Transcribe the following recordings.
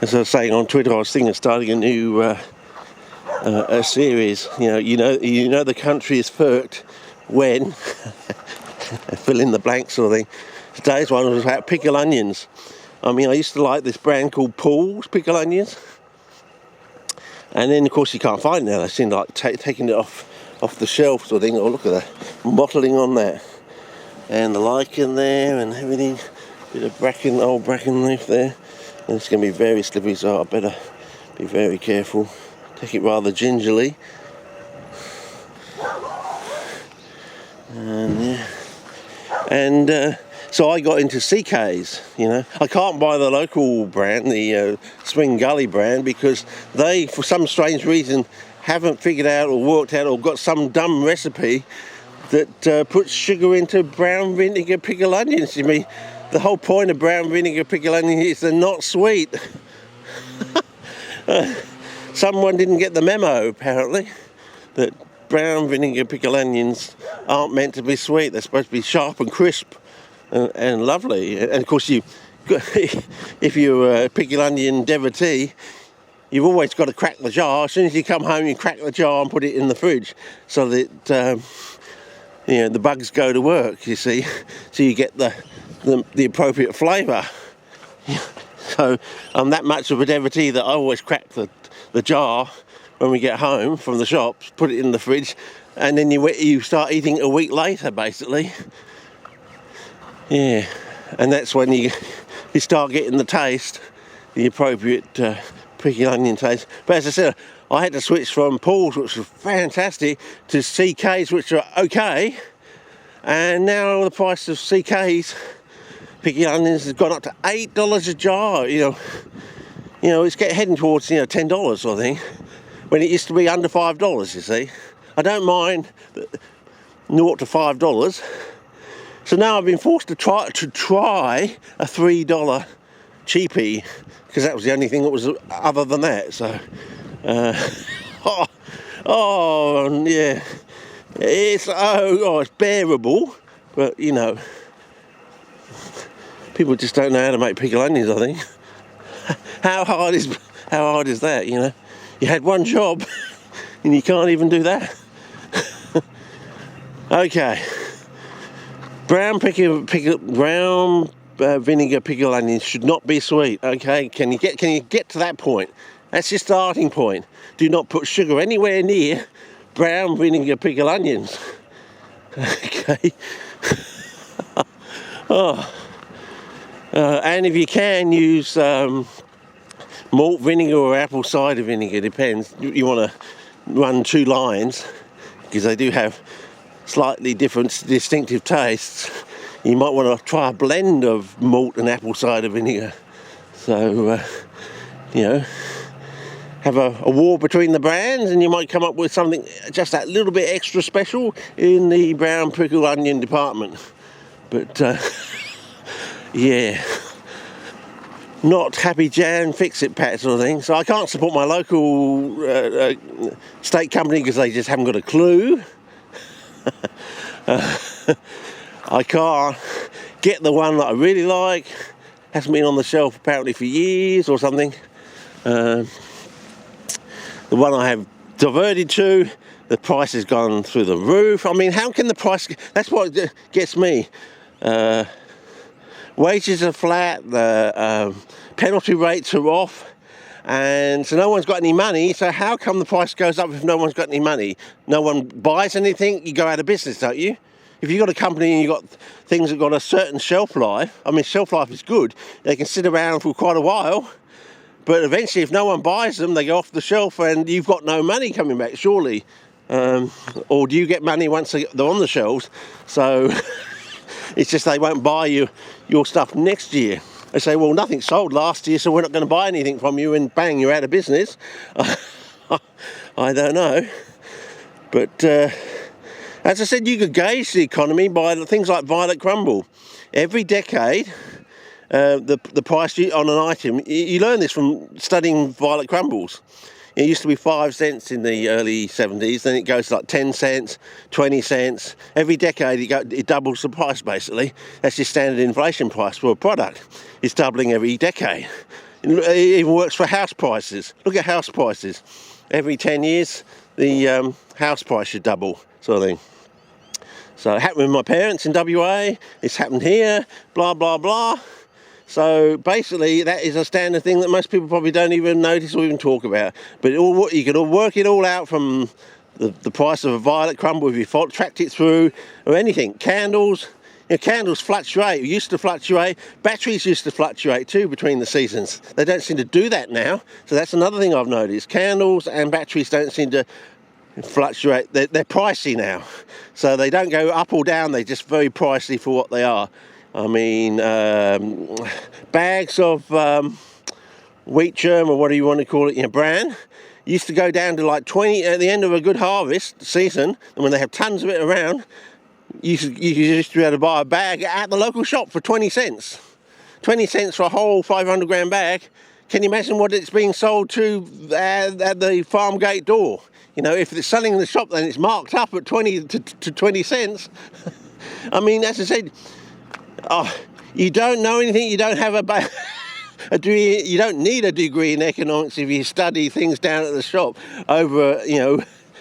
as I was saying on Twitter, I was thinking of starting a new a series. You know the country is first when fill in the blanks sort of thing. Today's one was about pickle onions. I mean, I used to like this brand called Paul's pickle onions, and then of course you can't find it now. They seem like taking it off the shelf sort of thing. Oh, look at that mottling on that, and the lichen there and everything. Bit of old bracken leaf there, and it's going to be very slippery, so I better be very careful. Take it rather gingerly. And so I got into CKs. I can't buy the local brand, the Swing Gully brand, because they, for some strange reason, haven't figured out or worked out or got some dumb recipe that puts sugar into brown vinegar pickle onions. I mean, the whole point of brown vinegar pickle onions is they're not sweet. Someone didn't get the memo, apparently, that brown vinegar pickle onions aren't meant to be sweet. They're supposed to be sharp and crisp and lovely. And of course, if you're a pickle onion devotee, you've always got to crack the jar. As soon as you come home, you crack the jar and put it in the fridge so that the bugs go to work, you see, so you get the appropriate flavour. So I'm that much of a devotee that I always crack the jar when we get home from the shops, put it in the fridge, and then you start eating a week later, basically. Yeah, and that's when you start getting the taste, the appropriate pickle onion taste. But as I said, I had to switch from Paul's, which was fantastic, to CK's, which are okay. And now the price of CK's pickle onions has gone up to $8 a jar. It's heading towards $10, I think, when it used to be under $5. You see, I don't mind $0 to $5. So now I've been forced to try a $3 cheapie, because that was the only thing that was other than that. So, yeah, it's bearable, but people just don't know how to make pickle onions, I think. How hard is that? You had one job and you can't even do that. Okay. Brown vinegar pickle onions should not be sweet. Okay, can you get to that point? That's your starting point. Do not put sugar anywhere near brown vinegar pickle onions. Okay. And if you can use malt vinegar or apple cider vinegar, depends. You want to run 2 lines, because they do have slightly different distinctive tastes. You might want to try a blend of malt and apple cider vinegar. So, have a war between the brands, and you might come up with something just that little bit extra special in the brown pickle onion department. But, yeah, not happy Jan, fix it Pat sort of thing. So I can't support my local state company because they just haven't got a clue. I can't get the one that I really like. Hasn't been on the shelf apparently for years or something. The one I have diverted to, the price has gone through the roof. I mean, how can the price... That's what gets me. Wages are flat, the penalty rates are off, and so no one's got any money. So how come the price goes up if no one's got any money? No one buys anything, you go out of business, don't you? If you've got a company and you've got things that got a certain shelf life, I mean, shelf life is good. They can sit around for quite a while, but eventually if no one buys them, they go off the shelf and you've got no money coming back, surely. Or do you get money once they're on the shelves? So it's just they won't buy your stuff next year. They say, well, nothing sold last year, so we're not going to buy anything from you, and bang, you're out of business. I don't know. But as I said, you could gauge the economy by things like violet crumble. Every decade, the price on an item, you learn this from studying violet crumbles. It used to be 5 cents in the early 70s, then it goes to like 10 cents, 20 cents. Every decade it doubles the price, basically. That's your standard inflation price for a product. It's doubling every decade. It even works for house prices. Look at house prices. Every 10 years, the house price should double, sort of thing. So it happened with my parents in WA, it's happened here, blah, blah, blah. So basically, that is a standard thing that most people probably don't even notice or even talk about. But you can work it all out from the price of a violet crumble if you tracked it through, or anything. Candles. Candles fluctuate, used to fluctuate, batteries used to fluctuate too between the seasons. They don't seem to do that now, so that's another thing I've noticed. Candles and batteries don't seem to fluctuate, they're pricey now. So they don't go up or down, they're just very pricey for what they are. I mean, bags of wheat germ, or whatever you want to call it, bran, used to go down to like 20 at the end of a good harvest season, and when they have tons of it around, you used to be able to buy a bag at the local shop for 20 cents. 20 cents for a whole 500 gram bag. Can you imagine what it's being sold to at the farm gate door? If it's selling in the shop, then it's marked up at 20 to 20 cents. I mean, as I said, you don't know anything, you don't have a degree, you don't need a degree in economics if you study things down at the shop over,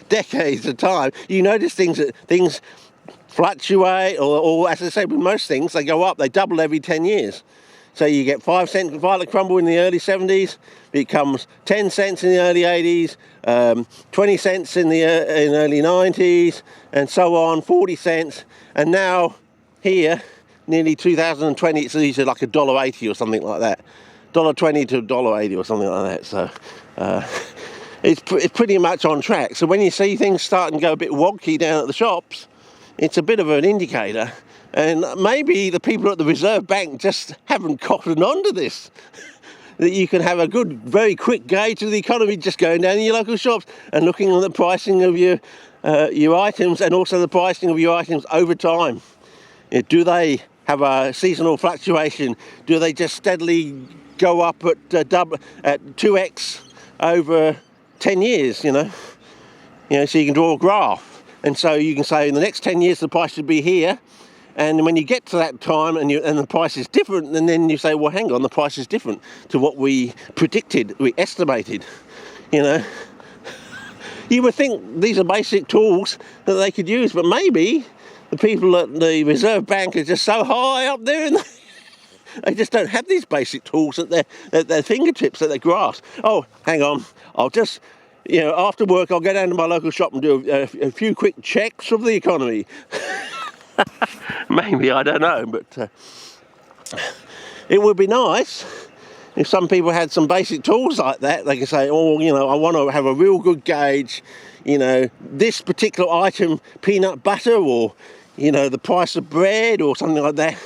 decades of time. You notice things fluctuate, or as I say, with most things, they go up, they double every 10 years. So you get 5 cent violet crumble in the early 70s, becomes 10 cents in the early 80s, 20 cents in the early 90s, and so on, 40 cents, and now here, nearly 2020, it's usually like $1.80 or something like that. $1.20 to $1.80 or something like that. So it's pretty much on track. So when you see things starting to go a bit wonky down at the shops, it's a bit of an indicator, and maybe the people at the Reserve Bank just haven't cottoned on to this. That you can have a good, very quick gauge of the economy just going down in your local shops and looking at the pricing of your items, and also the pricing of your items over time. Do they have a seasonal fluctuation? Do they just steadily go up at 2x over 10 years? So you can draw a graph. And so you can say in the next 10 years the price should be here, and when you get to that time and the price is different, and then you say, well, hang on, the price is different to what we predicted, we estimated. You would think these are basic tools that they could use, but maybe the people at the Reserve Bank are just so high up there and they just don't have these basic tools at their fingertips, at their grasp. Oh, hang on, I'll just... after work, I'll go down to my local shop and do a few quick checks of the economy. Maybe, I don't know, but it would be nice if some people had some basic tools like that. They can say, I want to have a real good gauge, this particular item, peanut butter, or, the price of bread or something like that.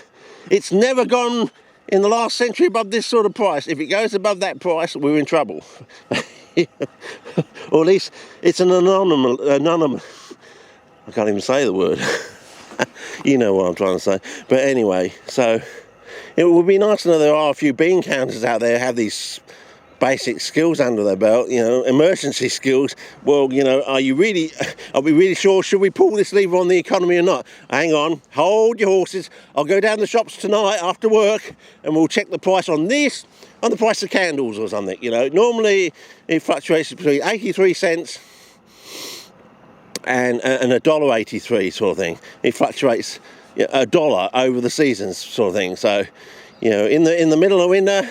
It's never gone in the last century above this sort of price. If it goes above that price, we're in trouble. Or at least it's an anonymous, I can't even say the word. You know what I'm trying to say. But anyway, so it would be nice to know there are a few bean counters out there who have these basic skills under their belt, emergency skills. Well, are we really sure, should we pull this lever on the economy or not? Hang on, hold your horses. I'll go down the shops tonight after work and we'll check the price on this, on the price of candles or something. Normally it fluctuates between 83 cents and $1.83 sort of thing. It fluctuates $1 over the seasons sort of thing. So, in the middle of winter,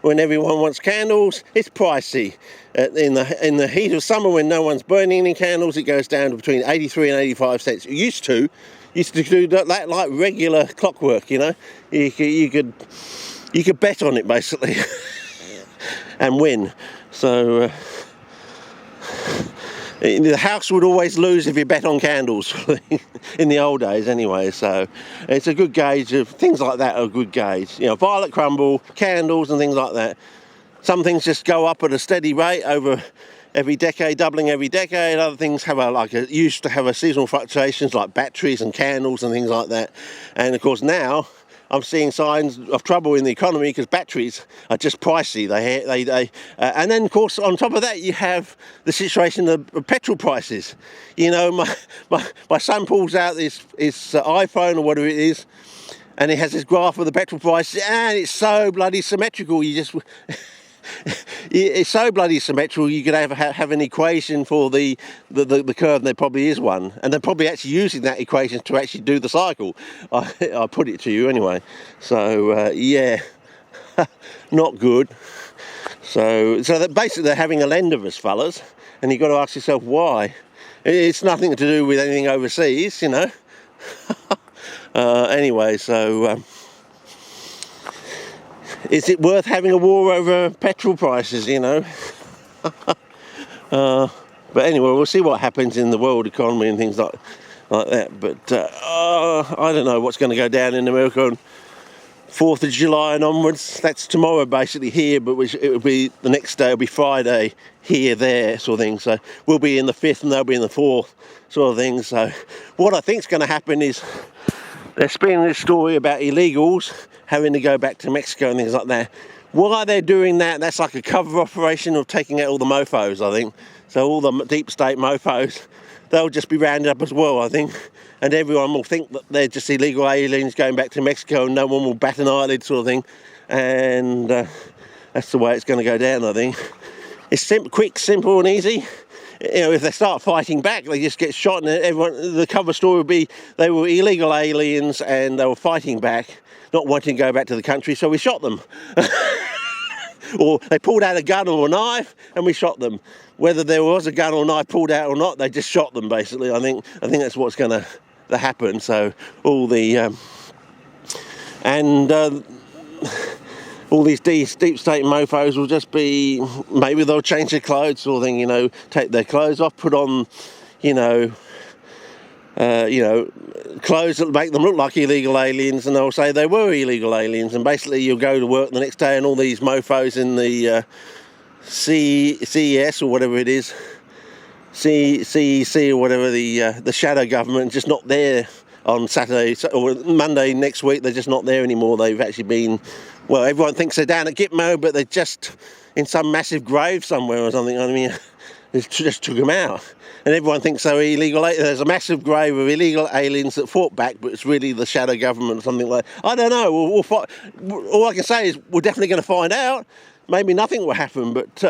when everyone wants candles, it's pricey. In the heat of summer, when no one's burning any candles, it goes down to between 83 and 85 cents. It used to do that like regular clockwork. You could bet on it basically and win. So the house would always lose if you bet on candles in the old days anyway. So it's a good gauge of things like that. Are a good gauge. Violet crumble, candles, and things like that. Some things just go up at a steady rate over every decade, doubling every decade. Other things have used to have seasonal fluctuations, like batteries and candles and things like that. And of course now I'm seeing signs of trouble in the economy because batteries are just pricey. And then, of course, on top of that, you have the situation of petrol prices. My son pulls out his iPhone or whatever it is, and he has this graph of the petrol prices, and it's so bloody symmetrical. it's so bloody symmetrical. You could have an equation for the curve, and there probably is one, and they're probably actually using that equation to actually do the cycle. I put it to you anyway. So yeah, not good. So that basically they're having a lend of us, fellas, and you've got to ask yourself why. It's nothing to do with anything overseas, you know. Anyway, so is it worth having a war over petrol prices, you know? But anyway, we'll see what happens in the world economy and things like that. But I don't know what's going to go down in America on 4th of July and onwards. That's tomorrow basically here, but it will be the next day. It'll be Friday here, there, sort of thing. So we'll be in the 5th and they'll be in the 4th, sort of thing. So what I think is going to happen is they're spinning this story about illegals having to go back to Mexico and things like that. Why they're doing that, that's like a cover operation of taking out all the mofos, I think. So all the deep state mofos, they'll just be rounded up as well, I think. And everyone will think that they're just illegal aliens going back to Mexico and no one will bat an eyelid, sort of thing. And that's the way it's going to go down, I think. It's quick, simple and easy. You know, if they start fighting back, they just get shot, and everyone. The cover story would be they were illegal aliens and they were fighting back, not wanting to go back to the country, so we shot them. Or they pulled out a gun or a knife and we shot them. Whether there was a gun or knife pulled out or not, they just shot them. Basically, I think that's what's going to happen. So all the all these deep state mofos will just be, maybe they'll change their clothes, sort of thing, you know, take their clothes off, put on, you know, clothes that make them look like illegal aliens, and they'll say they were illegal aliens, and basically you'll go to work the next day and all these mofos in the CES or whatever it is, CEC or whatever, the shadow government, just not there on Saturday or Monday next week. They're just not there anymore. They've actually been, well, everyone thinks they're down at Gitmo, but they're just in some massive grave somewhere or something. I mean, they just took them out. And everyone thinks they're illegal. There's a massive grave of illegal aliens that fought back, but it's really the shadow government or something like that. I don't know. All I can say is we're definitely going to find out. Maybe nothing will happen, but